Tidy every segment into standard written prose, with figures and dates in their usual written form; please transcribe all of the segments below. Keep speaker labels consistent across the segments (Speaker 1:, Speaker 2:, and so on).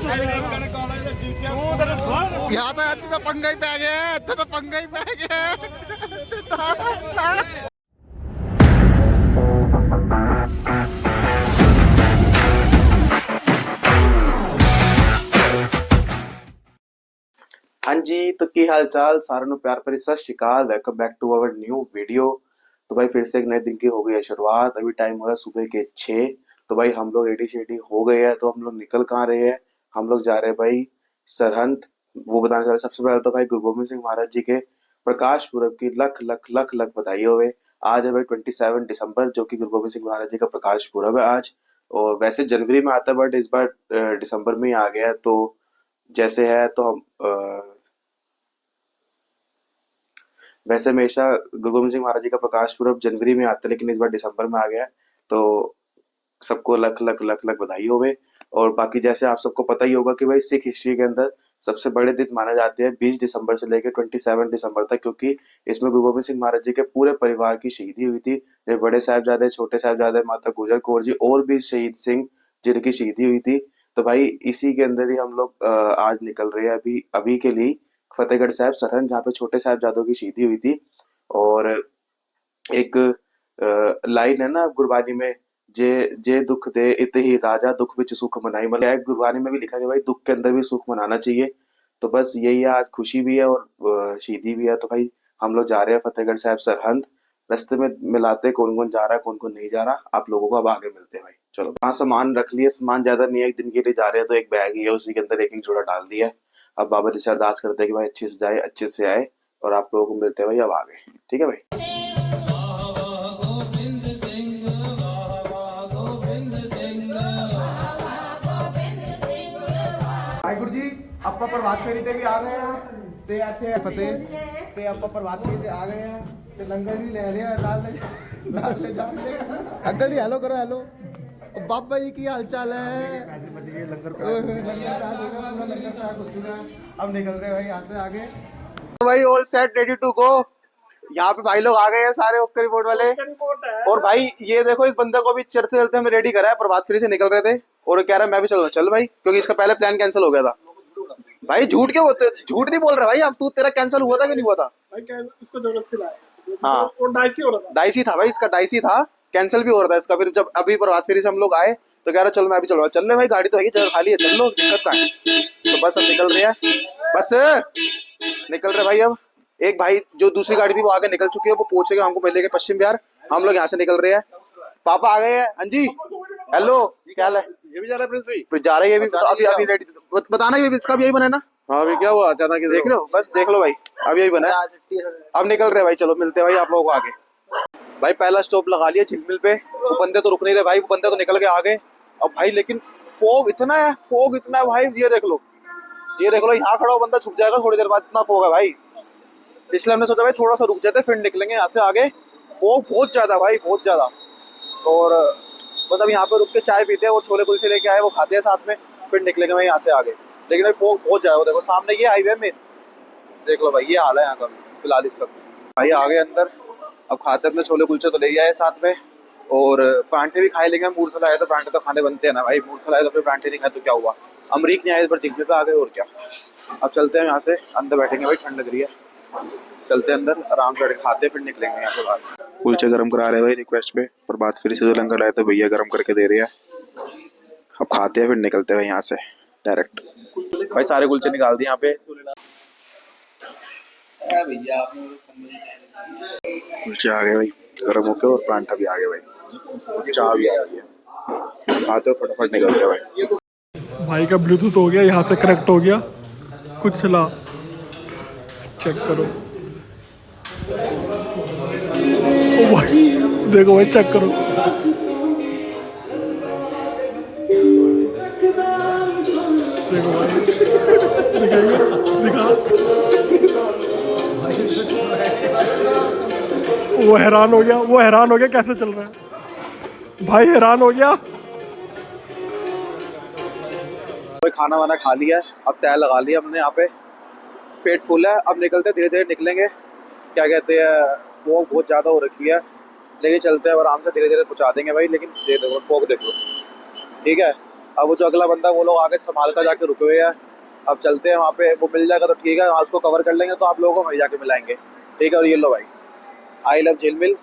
Speaker 1: यहाँ तो पंगा ही पै गया, तो पंगा ही पै गया।
Speaker 2: हाँ जी, तो की हाल चाल सारे नु प्यार भरी सत श्री अकाल। Welcome back to our new video. तो भाई फिर से एक नए दिन की हो गई है शुरुआत। अभी टाइम हो रहा है सुबह के 6। तो भाई हम लोग रेडी शेडी हो गए हैं। तो हम लोग निकल कहाँ रहे हैं? हम लोग जा रहे हैं भाई सरहंद। वो बताने चले सबसे पहले तो भाई गुरु गोबिंद सिंह महाराज जी के प्रकाश पुरब की लख लख लख लख बधाई होवे। आज है भाई 27 दिसंबर, जो कि गुरु गोबिंद सिंह महाराज जी का प्रकाश पुरब है आज। और वैसे जनवरी में आता है, बट इस बार दिसंबर में ही आ गया है। तो जैसे है तो हम वैसे हमेशा गुरु गोबिंद सिंह महाराज जी का प्रकाश पुरब जनवरी में आता है, लेकिन इस बार दिसंबर में आ गया है। तो सबको लख लख लख लख बधाई होवे। और बाकी जैसे आप सबको पता ही होगा कि भाई सिख हिस्ट्री के अंदर सबसे बड़े दिन माने जाते हैं 20 दिसंबर से लेकर 27 दिसंबर तक, क्योंकि इसमें गुरु गोबिंद सिंह महाराज जी के पूरे परिवार की शहीदी हुई थी। जो बड़े साहिबजादे, छोटे साहिबजादे, माता गुजर कौर जी और भी शहीद सिंह जिनकी शहीदी हुई थी। तो भाई इसी के अंदर ही हम लोग आज निकल रहे हैं अभी अभी के लिए फतेहगढ़ साहब सरहंद, जहाँ पे छोटे साहिबजादों की शहीदी हुई थी। और एक लाइन है ना गुरबानी में, जे जे दुख दे इत ही राजा दुख विच सुख मनाई। मतलब गुरबानी में भी लिखा है भाई दुख के अंदर भी सुख मनाना चाहिए। तो बस यही है, आज खुशी भी है और शहीदी भी है। तो भाई हम लोग जा रहे हैं फतेहगढ़ साहब सरहंद। रास्ते में मिलाते कौन कौन जा रहा है कौन कौन नहीं जा रहा, आप लोगों को अब आगे मिलते हैं भाई। चलो, वहाँ सामान रख लिया, सामान ज्यादा नहीं है, एक दिन के लिए जा रहे हैं तो एक बैग ही है, उसी के अंदर एक एक जोड़ा डाल दिया है। अब बाबा जी से अरदास करते हैं कि भाई अच्छे से जाए अच्छे से आए, और आप लोगों को मिलते हैं भाई अब आगे। ठीक है भाई।
Speaker 1: ਵਾਹਿਗੁਰੂ ਜੀ, ਆਪਾਂ ਪ੍ਰਭਾਤ ਫੇਰੀ ਤੇ ਵੀ ਆ ਗਏ ਆ ਤੇ ਇੱਥੇ ਫਤਿਹ ਤੇ ਆਪਾਂ ਪ੍ਰਭਾਤ ਫੇਰੀ ਤੇ ਆ ਗਏ ਆ ਤੇ ਲੰਗਰ ਵੀ ਲੈ ਲਿਆ ਨਾਲ ਲੈ ਜਾਣਗੇ। ਅੰਕਲ ਜੀ ਹੈਲੋ ਕਰੋ, ਹੈਲੋ बाबा जी की हाल चाल है? लंगर स्टार्ट हो चुका है, अब निकल रहे भाई यहाँ से आगे। भाई all set ready to go. यहाँ पे भाई लोग आ गए हैं सारे ओके रिपोर्ट वाले। और भाई ये देखो, इस बंदे को भी चलते चलते हमें रेडी करा है। प्रभात फेरी से निकल रहे थे और कह रहा है मैं भी चलूंगा। चल भाई, क्योंकि इसका पहले प्लान कैंसिल हो गया था। भाई झूठ क्यों बोलते, झूठ नहीं बोल रहा भाई अब तू, तेरा कैंसिल हुआ था कि नहीं हुआ था?
Speaker 3: इसको जरूरत से लाया।
Speaker 1: हाँ,
Speaker 3: और डाइसी हो रहा था,
Speaker 1: डाइसी था भाई, इसका डाइसी था, कैंसिल भी हो रहा था इसका। फिर जब अभी प्रभात फेरी से हम लोग आए तो कह रहा चल मैं भी चलूंगा। चल रहे भाई, गाड़ी तो है जगह खाली है, चल लो, दिक्कत ना है। तो बस अब निकल रहे हैं, बस निकल रहे भाई। अब एक भाई जो दूसरी गाड़ी थी वो आगे निकल चुकी है, वो पहुंचेगा हमको मिलेगा पश्चिम बिहार। हम लोग यहाँ से निकल रहे हैं। पापा आ गए हैं। हाँ जी हेलो, क्या हाल है?
Speaker 3: ये भी जा रहा है प्रिंस भाई,
Speaker 1: जा रहे हैं ये भी। अभी अभी रेडी बताना, ये इसका भी यही बना है ना?
Speaker 3: हाँ अभी क्या हुआ अचानक?
Speaker 1: देख लो, बस देख लो भाई, अब यही बना है। अब निकल रहे भाई, चलो मिलते हैं भाई आप लोगों को आगे। भाई पहला स्टॉप लगा लिया झिलमिल पे। वो बंदे तो रुक नहीं रहे भाई, वो बंदे तो निकल के आगे। अब भाई लेकिन फॉग इतना है, फॉग इतना है भाई, ये देख लो, ये देख लो, यहाँ खड़ा हो बंदा छुप जाएगा थोड़ी देर बाद, इतना फॉग है भाई। इसलिए हमने सोचा भाई थोड़ा सा रुक जाते, फिर निकलेंगे यहाँ से आगे। फॉग बहुत ज्यादा भाई, बहुत ज्यादा। और मतलब यहाँ पे रुक के चाय पीते हैं, वो छोले कुलचे लेके आए वो खाते हैं साथ में, फिर निकलेंगे भाई यहाँ से आगे। लेकिन भाई फॉग बहुत ज्यादा। वो देखो सामने ये हाईवे मेन, देख लो भाई, ये हाल है यहाँ का फिलहाल इस वक्त। भाई आगे अंदर अब खाते अपने छोले कुलचे तो ले ही आए साथ में, और परांठे भी खाए। लेकिन मूर्थल आए तो परांठे तो खाने बनते हैं ना भाई, मूर्थल आए तो फिर परांठे नहीं खाए तो क्या हुआ। अमरीक नहीं आए पर जिग्मे पे आ गए, और क्या। अब चलते हैं यहाँ से, अंदर बैठेंगे भाई, ठंड लग रही है। चलते हैं अंदर, आराम से बैठ खाते फिर निकलेंगे यहाँ से बाहर। कुलचे गर्म करा रहे हैं भाई रिक्वेस्ट पे। प्रभात फेरी से जो लंगर आए तो भैया गर्म करके दे रहे हैं। अब खाते हैं फिर निकलते हैं यहाँ से डायरेक्ट। भाई सारे कुलचे निकाल दिए यहाँ पे। कुलचे आ गए भाई गर्म होके, और परांठा भी आ गया भाई, चाय भी आ गई है। खाते हो फटाफट निकलते भाई।
Speaker 3: भाई का ब्लूटूथ हो गया, यहाँ से कनेक्ट हो गया, कुछ चला चेक करो। ओ भाई देखो भाई, चेक करो, देखो भाई, दिखा। वो हैरान हो गया, वो हैरान हो गया कैसे चल रहा है भाई, हैरान हो गया।
Speaker 1: खाना वाना खा लिया है, अब तय लगा लिया हमने यहाँ पे, पेट फुल है। अब निकलते धीरे धीरे निकलेंगे। क्या कहते हैं, फॉग बहुत ज़्यादा हो रखी है, लेकिन चलते हैं आराम से, धीरे धीरे पहुँचा देंगे भाई। लेकिन दे देखो फॉग देखो, ठीक है। अब वो जो अगला बंदा वो लोग आगे संभाल कर जाके रुके हुए हैं। अब चलते हैं वहाँ पे, वो मिल जाएगा तो ठीक है, वहाँ उसको कवर कर लेंगे तो आप लोगों को वहीं जाके मिलाएंगे, ठीक है। और ये लो भाई, आई लव झील मिल,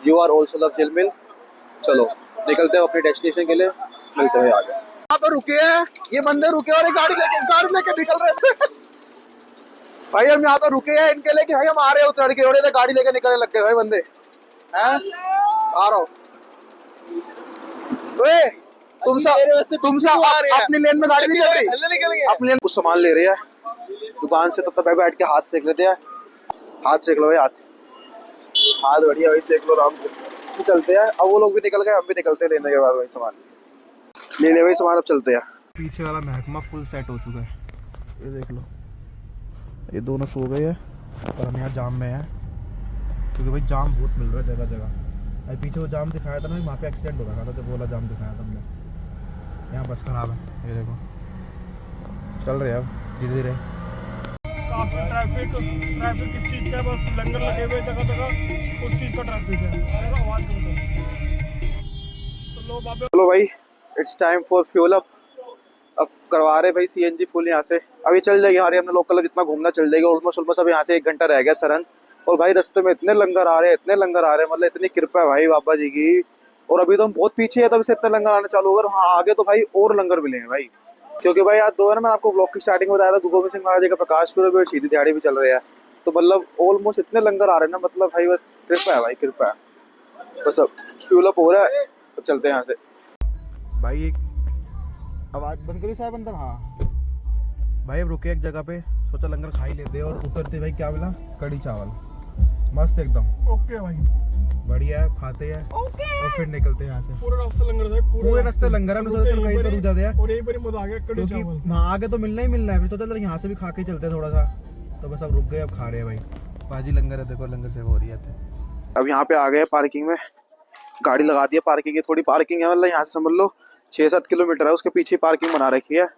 Speaker 1: यू आर ऑल्सो लव झील मिल। चलो निकलते हैं अपने डेस्टिनेशन के लिए, मिलते हैं आगे। यहाँ पे रुके हैं ये बंदे, रुके और एक गाड़ी लेके निकल रहे थे भाई। हम यहाँ पे रुके हैं इनके लिए कि भाई हम आ रहे हैं उतर के, और ये गाड़ी लेके निकलने लग गए भाई बंदे हैं। आ रहा हूँ तुम सब अपनी लेन में गाड़ी निकल रही, अपनी लेन कुछ सामान ले रहे हैं दुकान से, तब तक बैठ के हाथ सेक लेते हैं। हाथ सेक लो भाई, हाथ बढ़िया भाई सेक लो आराम से। तो चलते हैं, अब वो लोग भी निकल गए, हम भी निकलते हैं लेने के बाद भाई सामान ले ले भाई सामान। अब चलते हैं। पीछे वाला महकमा फुल सेट हो चुका है, ये देख लो, ये दोनों सो गए हैं और हम यहाँ जाम में हैं क्योंकि भाई जाम बहुत मिल रहा है जगह जगह। अभी पीछे वो जाम दिखाया था ना, वहाँ पे एक्सीडेंट हो रहा था, जब वो वाला जाम दिखाया था हमने। यहाँ बस खराब है, ये देखो चल रहे हैं अब धीरे धीरे।
Speaker 3: काफी ट्रैफिक किस चीज का, बस लंगर लगे हुए जगह जगह, उस चीज का ट्रैफिक है।
Speaker 1: चलो भाई, it's time for fuel up. अब करवा रहे भाई सीएनजी फुल यहाँ से। अब ये चल जाएगी हमारी, हमने लोकल जितना घूमना चल जाएगा ऑलमोस्ट। अब यहाँ से 1 घंटा रह गया सरन, और भाई रास्ते में इतने लंगर आ रहे हैं, इतने लंगर आ रहे हैं, मतलब इतनी कृपा है भाई बाबा जी की। और अभी तो हम बहुत पीछे है, तब से इतने लंगर आने चालू हो गए। वहाँ आगे तो भाई और लंगर मिलेंगे भाई, क्योंकि भाई आज 2 है ना, मैंने आपको ब्लॉग की स्टार्टिंग में बताया था, गुरु गोविंद सिंह महाराज जी का प्रकाश पुरब और शहीदी दिहाड़ी भी चल रहे हैं। तो मतलब ऑलमोस्ट इतने लंगर आ रहे हैं ना, मतलब भाई बस कृपा है भाई, कृपा है बस। अब फ्यूल अप हो रहा है, तो चलते हैं यहाँ से भाई। एक आवाज बंद करी साहब अंदर। हाँ भाई, अब रुके एक जगह पे, सोचा लंगर खा ही लेते, और उतरते भाई क्या मिला, कड़ी चावल मस्त एकदम।
Speaker 3: ओके भाई,
Speaker 1: बढ़िया है, खाते हैं और फिर निकलते हैं यहाँ से।
Speaker 3: पूरा रास्ता लंगर था,
Speaker 1: पूरे रास्ते लंगर है। हमने सोचा चल कहीं तो रुक जाते हैं,
Speaker 3: और यहीं पर ही मजा आ गया कड़ी
Speaker 1: क्योंकि
Speaker 3: चावल।
Speaker 1: वहाँ आगे तो मिलना ही मिलना है। फिर सोचा चल यहाँ से भी खा के चलते हैं थोड़ा सा, तो बस अब रुक गए, अब खा रहे हैं भाई। बाजी लंगर है, देखो लंगर से हो रही है। अब यहाँ पे आ गए पार्किंग में, गाड़ी लगा दी है। पार्किंग की थोड़ी पार्किंग है, मतलब यहाँ से समझ लो 6-7 किलोमीटर है, उसके पीछे पार्किंग बना रखी है।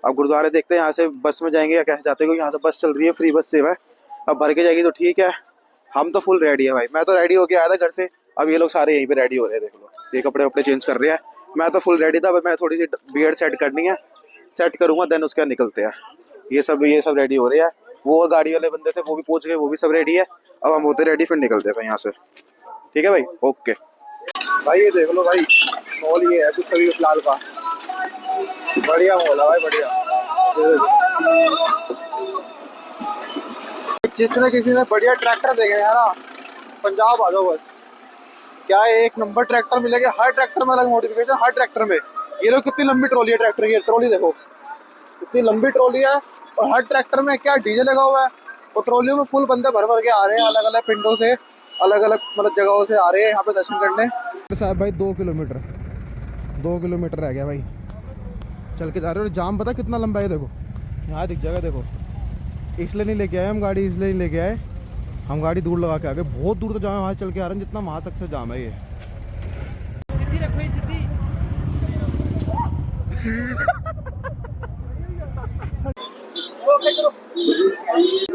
Speaker 1: अब गुरुद्वारे देखते हैं यहाँ से बस में जाएंगे या कैसे जाते हैं, क्योंकि यहाँ से बस चल रही है, फ्री बस सेवा है। अब भर के जाएगी तो ठीक है। हम तो फुल रेडी है भाई, मैं तो रेडी होके आया था घर से। अब ये लोग सारे यहीं पे रेडी हो रहे हैं, देख लो, ये कपड़े वपड़े चेंज कर रहे हैं। मैं तो फुल रेडी था, बस मैं थोड़ी सी बियर्ड सेट करनी है, सेट करूंगा देन उसके बाद निकलते हैं। ये सब रेडी हो रहे हैं। वो गाड़ी वाले बंदे थे वो भी पहुंच गए, वो भी सब रेडी है। अब हम होते रेडी, फिर निकलते हैं भाई यहाँ से, ठीक है भाई, ओके भाई। ये देख लो भाई, मॉल ये है कुछ अभी फिलहाल का, बढ़िया मॉल है भाई, बढ़िया। जिसने किसी ने बढ़िया ट्रैक्टर देखे यार, पंजाब आ जाओ बस, क्या है, 1 नंबर ट्रैक्टर मिलेगा। हर ट्रैक्टर में अलग मॉडिफिकेशन, हर ट्रैक्टर में। ये लोग कितनी लंबी ट्रॉली है ट्रैक्टर की, ट्रॉली देखो कितनी लंबी ट्रॉली है, और हर ट्रैक्टर में क्या डीजे लगा हुआ है, और ट्रॉलियों में फुल बंदे भर भर के आ रहे हैं, अलग अलग पिंडों से, अलग अलग मतलब जगहों से आ रहे हैं यहाँ पे दर्शन करने। साहब भाई 2 किलोमीटर रह गया भाई, चल के जा रहे हो। जाम पता कितना लंबा है, देखो यहाँ दिख जाएगा, देखो। इसलिए नहीं लेके आए हम गाड़ी, इसलिए नहीं लेके आए हम गाड़ी, दूर लगा के आ गए, बहुत दूर तो जाम है, वहाँ चल के आ रहे हैं, जितना वहाँ तक से जाम है ये।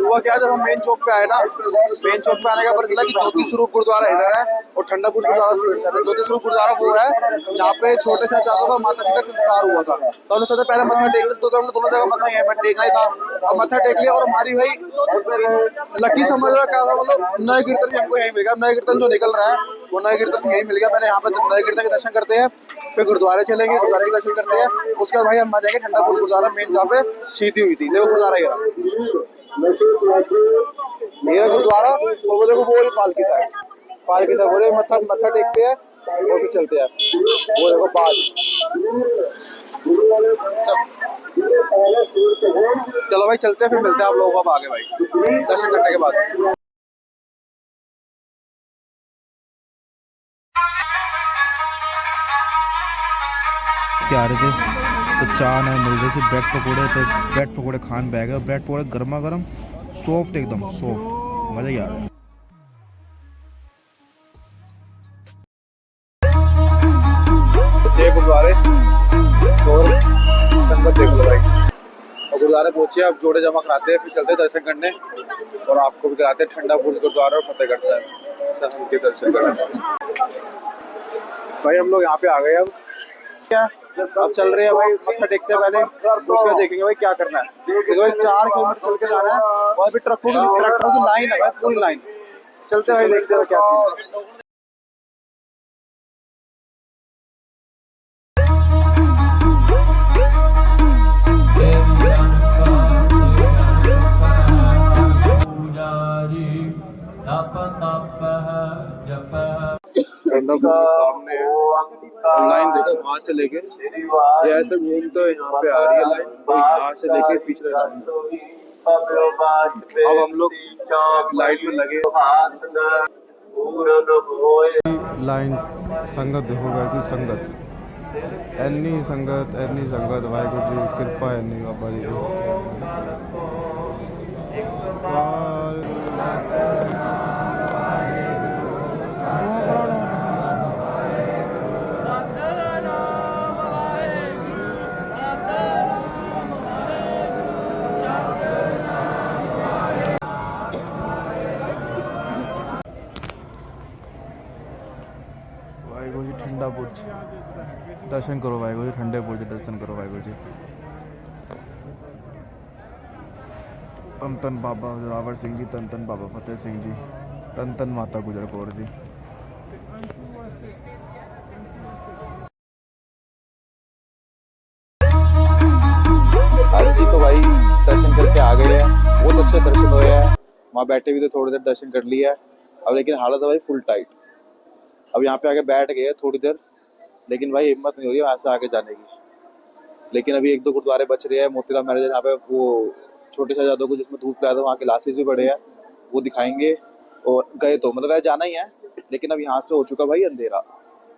Speaker 1: हुआ क्या, जब हम मेन चौक पे आए ना, मेन चौक पे आने का पता चला कि ज्योति स्वरूप गुरुद्वारा इधर है और ठंडापुर गुरुद्वारा इधर है। ज्योति स्वरूप गुरुद्वारा वो है जहाँ पे छोटे साहिबजादों का माता जी का संस्कार हुआ था। तो हमने सोचा पहले मत्था टेक लेते, तो हमने दोनों जगह मत्था यहाँ पर टेकना ही था। अब मत्था टेक लिया, और हमारी भाई लकी समझ रहा क्या था, मतलब नए कीर्तन भी हमको यही मिल गया। नए कीर्तन जो निकल रहा है वो नए कीर्तन यही मिल गया। पहले यहाँ पे नए कीर्तन के दर्शन करते हैं, फिर गुरुद्वारे चलेंगे, गुरुद्वारे के दर्शन करते हैं, उसके बाद भाई हम आ जाएंगे ठंडापुर गुरुद्वारा मेन, जहाँ पे शहीदी हुई थी। देखो गुरुद्वारा ये मेरा गुरुद्वारा, और वो देखो वो पालकी साहब बोले मत्था टेकते हैं और फिर चलते हैं। वो देखो बात, चलो भाई चलते हैं, फिर मिलते हैं आप लोगों को अब आगे भाई दर्शन करने के बाद। क्या रहे थे तो चाय नहीं मिल रही थी, ब्रेड पकौड़े, तो ब्रेड पकौड़े खान बैग है, ब्रेड पकौड़े गर्मा गर्म सॉफ्ट, एकदम सॉफ्ट, मजा ही आ रहा है। गुरुद्वारे और संगत देख लो भाई, और गुरुद्वारे पहुंचे, अब जोड़े जमा कराते हैं, फिर चलते दर्शन करने, और आपको भी कराते हैं ठंडापुर गुरुद्वारा और फतेहगढ़ साहब के दर्शन कराते हैं भाई। हम लोग यहाँ पे आ गए अब, क्या अब चल रहे हैं भाई, मत्था टेकते हैं पहले, उसके बाद देखेंगे भाई क्या करना है। देखो भाई 4 किलोमीटर चल के जाना है और अभी ट्रकों की लाइन है भाई, पूरी लाइन। चलते भाई, देखते हैं क्या सीन है। सामने है और लाइन देखो, वहां से लेके ये ऐसे घूमते हुए यहाँ पे आ रही है लाइन, और यहाँ से लेके पीछे लाइन। अब हम लोग लाइन में लगे।
Speaker 4: लाइन संगत देखो भाई, की संगत एनी संगत वाहेगुरु जी कृपा एनी बाबा जी वाहेगुरु जी। ठंडा बुर्ज दर्शन करो वाहेगुरु जी, ठंडे बुर्ज दर्शन करो वाहेगुरु जी। तन तन बाबा जोरावर सिंह जी, तन तन बाबा फतेह सिंह जी, तन तन माता गुजर कौर जी।
Speaker 1: आज जी तो भाई दर्शन करके आ गए हैं, बहुत अच्छे दर्शन हुए हैं। वहाँ बैठे भी थे, थोड़ी देर दर्शन कर लिया है। अब लेकिन हालत है भाई फुल टाइट। अब यहाँ पे आके बैठ गए थोड़ी देर, लेकिन भाई हिम्मत नहीं हो रही है वहाँ से आगे जाने की। लेकिन अभी 1-2 गुरुद्वारे बच रहे हैं। मोतीराम महाराज यहाँ पे वो छोटे शहजादों को जिसमें दूध पिलाया था, वहाँ क्लासेस भी बड़े हैं, वो दिखाएंगे। और गए तो मतलब वैसे जाना ही है, लेकिन अब यहाँ से हो चुका भाई अंधेरा।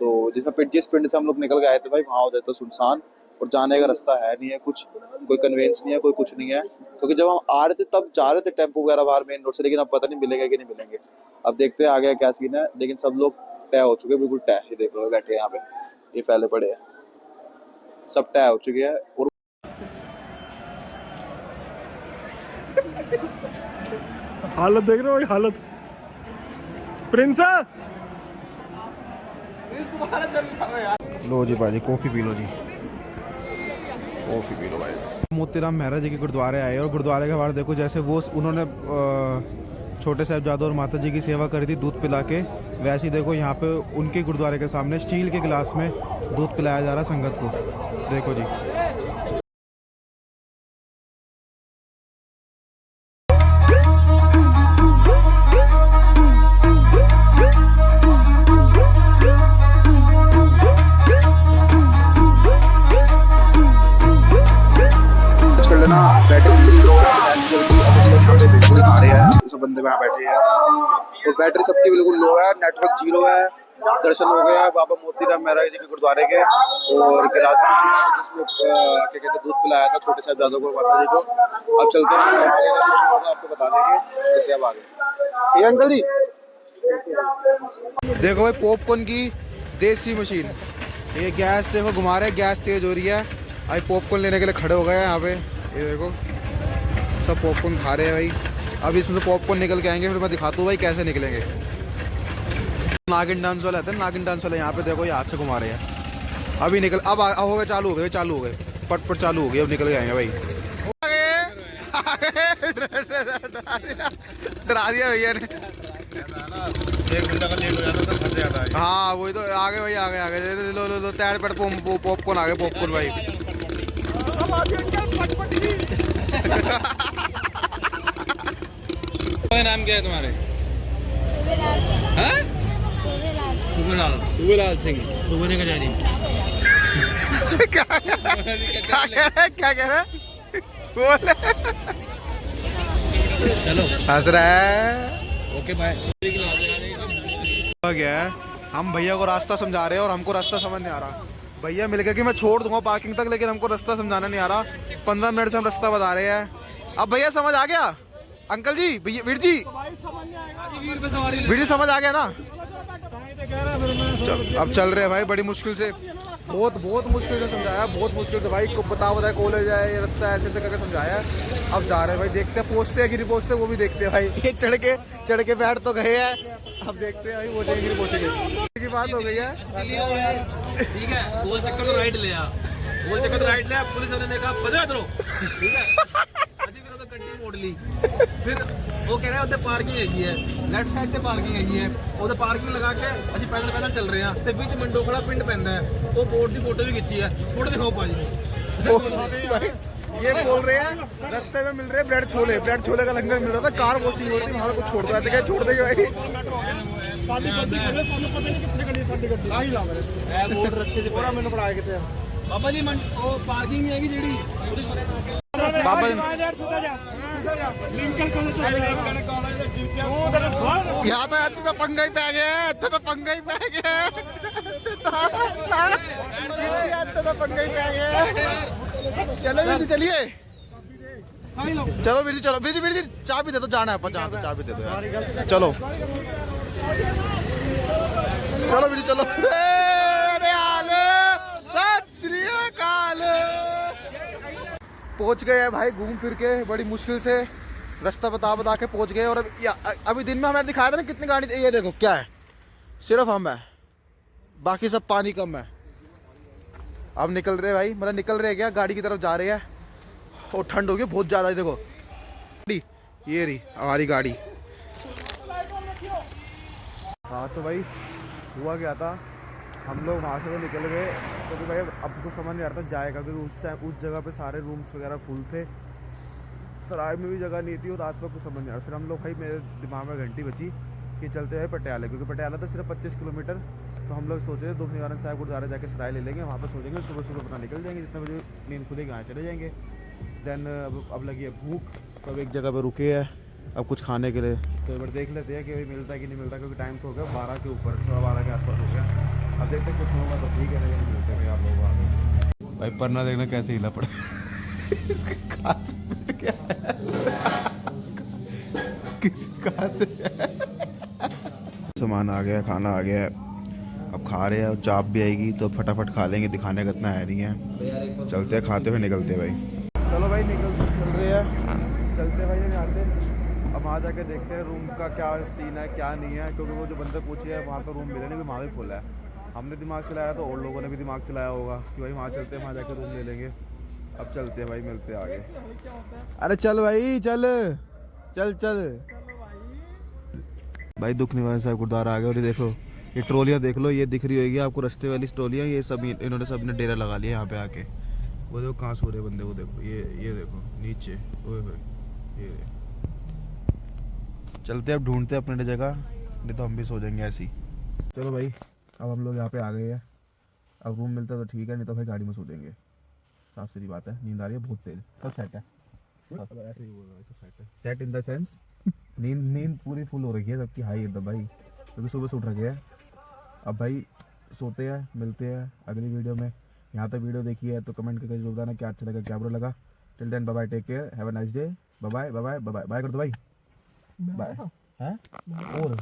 Speaker 1: तो जिस पिंड से हम लोग निकल के आए थे भाई, वहाँ हो जाता सुनसान, और जाने का रास्ता है नहीं है, कुछ कोई कन्वेंस नहीं है, कोई कुछ नहीं है। क्योंकि जब हम आ रहे थे तब जा रहे थे टेम्पो वगैरह बाहर मेन रोड से, लेकिन अब पता नहीं मिलेगा कि नहीं मिलेंगे। अब देखते हैं आगे क्या सीन है। लेकिन सब लोग तय हो चुके हैं, बिल्कुल तय। ये देख लो बैठे यहाँ पे, ये फैले पड़े हैं, सब तय हो चुके हैं। और
Speaker 3: हालत देख रहे हो भाई, हालत प्रिंस।
Speaker 4: लो जी भाई, कॉफ़ी पी लो जी, कॉफ़ी पी लो भाई। मोतीराम महाराज जी के गुरुद्वारे आए और गुरुद्वारे के बाहर देखो, जैसे वो उन्होंने छोटे साहिबजादों और माता जी की सेवा करी थी दूध पिला के, वैसे ही देखो यहाँ पे उनके गुरुद्वारे के सामने स्टील के गिलास में दूध पिलाया जा रहा है संगत को। देखो जी,
Speaker 1: बंदे वहाँ बैठे हैं और बैटरी सबकी बिल्कुल लो है, नेटवर्क 0 है। दर्शन हो गया बाबा मोतीराम महाराज जी के गुरुद्वारे के, और गिलास जिसमें क्या कहते हैं दूध पिलाया था छोटे साहिबजादों को, माता जी को। अब चलते हैं, आपको बता देंगे क्या आगे। ये अंकल जी
Speaker 4: देखो भाई पॉपकॉर्न की देसी मशीन, ये गैस देखो घुमा रहे हैं, गैस तेज हो रही है। अभी पॉपकॉर्न लेने के लिए खड़े हो गए हैं यहाँ पे, ये देखो सब पॉपकॉर्न खा रहे हैं भाई। अब इसमें से पॉपकॉर्न निकल के आएंगे, फिर मैं दिखाता हूँ भाई कैसे निकलेंगे। नागिन डांस वाला आता है, नागिन डांस वाला यहाँ पे देखो, ये हाथ से घुमा रहे हैं। अभी निकल, अब हो गए, चालू हो गए, पट चालू हो गए, अब निकल के आएंगे भाई। डरा दिया भैया ने,
Speaker 3: 1 घंटा का लेट हो जाता तो फंस जाता है।
Speaker 4: हाँ वही तो, आगे भाई आगे लो तैयार पेट पॉपकॉर्न आ गए, पॉपकॉर्न भाई।
Speaker 3: नाम क्या है तुम्हारे? सुबेलाल सिंह। सुबह का जा रही
Speaker 4: क्या कह रहा है बोल,
Speaker 3: चलो
Speaker 4: हंस रहा है।
Speaker 3: Okay bye.
Speaker 4: गया है, हम भैया को रास्ता समझा रहे हैं और हमको रास्ता समझ नहीं आ रहा। भैया मिल गया कि मैं छोड़ दूंगा पार्किंग तक, लेकिन हमको रास्ता समझाना नहीं आ रहा। 15 मिनट से हम रास्ता बता रहे हैं। अब भैया समझ आ गया अंकल जी, वीर जी समझ आ गया ना। अब चल रहे हैं भाई, बड़ी मुश्किल से, बहुत मुश्किल से समझाया, बहुत मुश्किल से भाई को बताया कॉलेज है, ये रास्ता है, ऐसे करके समझाया। अब जा रहे हैं भाई, देखते हैं पहुँचते हैं कि नहीं पहुँचते, वो भी देखते हैं भाई। ये चढ़ के बैठ तो गए हैं, अब देखते हैं भाई पहुँचेंगे कि नहीं पहुँचेंगे की बात हो गई है।
Speaker 5: ठीक है, गोल चक्कर तो राइट लिया, गोल चक्कर तो राइट लिया, पुलिस वाले ने कहा बजा इधरो, ठीक है, ਅਸੀਂ ਫਿਰ ਉਹਦਾ ਗੱਡੀ ਮੋੜ ਲਈ, ਫਿਰ ਉਹ ਕਹਿ ਰਿਹਾ ਉੱਥੇ ਪਾਰਕਿੰਗ ਹੈਗੀ ਹੈ, ਲੈਫਟ ਸਾਈਡ ਤੇ ਪਾਰਕਿੰਗ ਹੈਗੀ ਹੈ, ਉਹਦੇ ਪਾਰਕਿੰਗ ਲਗਾ ਕੇ ਅਸੀਂ ਪੈਦਲ ਚੱਲ ਰਹੇ ਹਾਂ ਤੇ ਵਿੱਚ ਮੰਡੋਖੜਾ ਪਿੰਡ ਪੈਂਦਾ ਹੈ, ਉਹ ਬੋਰਡ ਦੀ ਫੋਟੋ ਵੀ ਖਿੱਚੀ ਹੈ, ਫੋਟੋ ਦਿਖਾਓ ਭਾਜੀ ਨੂੰ।
Speaker 4: भाई ये बोल रहे हैं रास्ते में मिल रहे हैं ब्रेड छोले का लंगर मिल रहा था, कार वॉशिंग हो रही थी, वहाँ पे कुछ छोड़ दो, ऐसे क्या छोड़ देंगे भाई।
Speaker 3: ਸਾਡੀ ਗੱਡੀ ਖੜੇ ਸਾਨੂੰ ਪਤਾ ਨਹੀਂ ਕਿੱਥੇ ਗੱਡੀ ਸਾਡੀ ਗੱਡੀ ਆਹੀ ਲੱਗ ਰਿਹਾ
Speaker 5: ਇਹ ਬੋਰਡ ਰਸਤੇ 'ਚ
Speaker 4: पूरा मैंने पढ़ाया कितने
Speaker 5: ਬਾਬਾ ਜੀ ਉਹ ਪਾਰਕਿੰਗ ਨਹੀਂ ਹੈਗੀ ਜਿਹੜੀ ਉਹਦੇ ਪਰੇ ਨਾ ਕੇ
Speaker 4: बाबा जी
Speaker 3: ਸਿੱਧਾ ਜਾ ਲਿੰਕਨ ਕਾਲਜ ਚੱਲ ਲਿੰਕਨ ਕਾਲਜ ਦੇ ਜੀਸੀਐਸ ਉਹ ਤੇਰਾ ਸਵਾਲ
Speaker 4: यहाँ तो ਇੱਥੇ ਤਾਂ ਪੰਗਾ ਹੀ ਪੈ ਗਿਆ, ਇੱਥੇ ਤਾਂ ਪੰਗਾ ਹੀ ਪੈ ਗਿਆ, ਇੱਥੇ ਤਾਂ ਪੰਗਾ ਹੀ ਪੈ ਗਿਆ। चलो वीर जी चलिए, चलो वीर जी चाबी दे दो, जाना है अपन जहाँ तो चाबी दे दो यार, चलो चलो वीर जी चलो। सत श्री अकाल। पहुंच गए हैं भाई घूम फिर के, बड़ी मुश्किल से रास्ता बता के पहुंच गए। और अभी दिन में हमें दिखाया था ना कितनी गाड़ी, ये देखो क्या है, सिर्फ हम है, बाकी सब पानी कम है। अब निकल रहे भाई, मतलब निकल रहे क्या, गाड़ी की तरफ जा रहे हैं और ठंड हो गई बहुत ज़्यादा। देखो ये रही हमारी गाड़ी। हाँ तो भाई हुआ क्या था, हम लोग वहाँ से तो निकल गए क्योंकि भाई अब कुछ समझ नहीं आ रहा था जाएगा, क्योंकि उस जगह पे सारे रूम्स वगैरह फुल थे, सराय में भी जगह नहीं थी और आसपास कुछ समझ नहीं आ रहा। फिर हम लोग भाई, मेरे दिमाग में घंटी बची कि चलते हैं पटियाला, क्योंकि पटियाला तो सिर्फ 25 किलोमीटर। तो हम लोग सोचे दुख निवारण साहब गुरुद्वारा जाके सराय ले लेंगे, वहाँ पर सोचेंगे सुबह अपना निकल जाएंगे, जितने बजे नींद खुलेगी यहाँ चले जाएंगे। देन अब लगी है भूख, तो अब एक जगह पर रुके हैं अब कुछ खाने के लिए, तो एक बार देख लेते हैं कि भाई मिलता है कि नहीं मिलता, क्योंकि टाइम तो हो गया 12 के ऊपर, 12:15 के आसपास हो गया। अब देखते हैं कुछ होगा तो ठीक है, नहीं मिलते हैं आप लोग वहाँ भाई। पन्ना देखना कैसे हिला पड़े सामान आ गया, खाना आ गया, अब खा रहे हैं, चाप भी आएगी तो फटाफट खा लेंगे, दिखाने का इतना है नहीं है। चलते हैं, खाते हुए निकलते भाई। चलो भाई चल रहे हैं, चलते भाई यहाँ से। अब वहाँ जाके देखते हैं रूम का क्या सीन है क्या नहीं है, क्योंकि वो जो बंदे पूछे है वहाँ तो रूम मिले नहीं, वहाँ भी फुल है। हमने दिमाग चलाया तो और लोगों ने भी दिमाग चलाया होगा कि भाई वहाँ चलते हैं, वहाँ जाके रूम ले लेंगे। अब चलते हैं भाई, मिलते हैं आगे। अरे चल भाई चल चल चल भाई। दुख निवारण साहब गुरुद्वारा आ गए। और ये देखो ये ट्रॉलियाँ देख लो, ये दिख रही होगी आपको रास्ते वाली ट्रॉलियाँ, ये सब इन्होंने सब ने डेरा लगा लिया यहाँ पे आके। वो देखो कहाँ सो रहे बंदे, वो देखो ये देखो नीचे, ओए होए ये। चलते अब ढूंढते अपने जगह, नहीं तो हम भी सो जाएंगे ऐसी। चलो भाई अब हम लोग यहाँ पे आ गए हैं, अब रूम मिलता तो ठीक है, नहीं तो भाई गाड़ी में सो जाएंगे। साफ सीधी बात है, नींद आ रही है बहुत तेज, सब सेट है, सेट इन द सेंस नींद पूरी फुल हो रही है सबकी, हाई एकदम भाई, क्योंकि सुबह से उठ रखे हैं। अब भाई सोते हैं, मिलते हैं अगली वीडियो में। यहाँ तक वीडियो देखी है तो कमेंट करके जरूर बताना क्या अच्छा लगा क्या बुरा लगा। Till then bye bye, take care, have a nice day, bye bye bye bye bye कर दो भाई, बाय। हैं और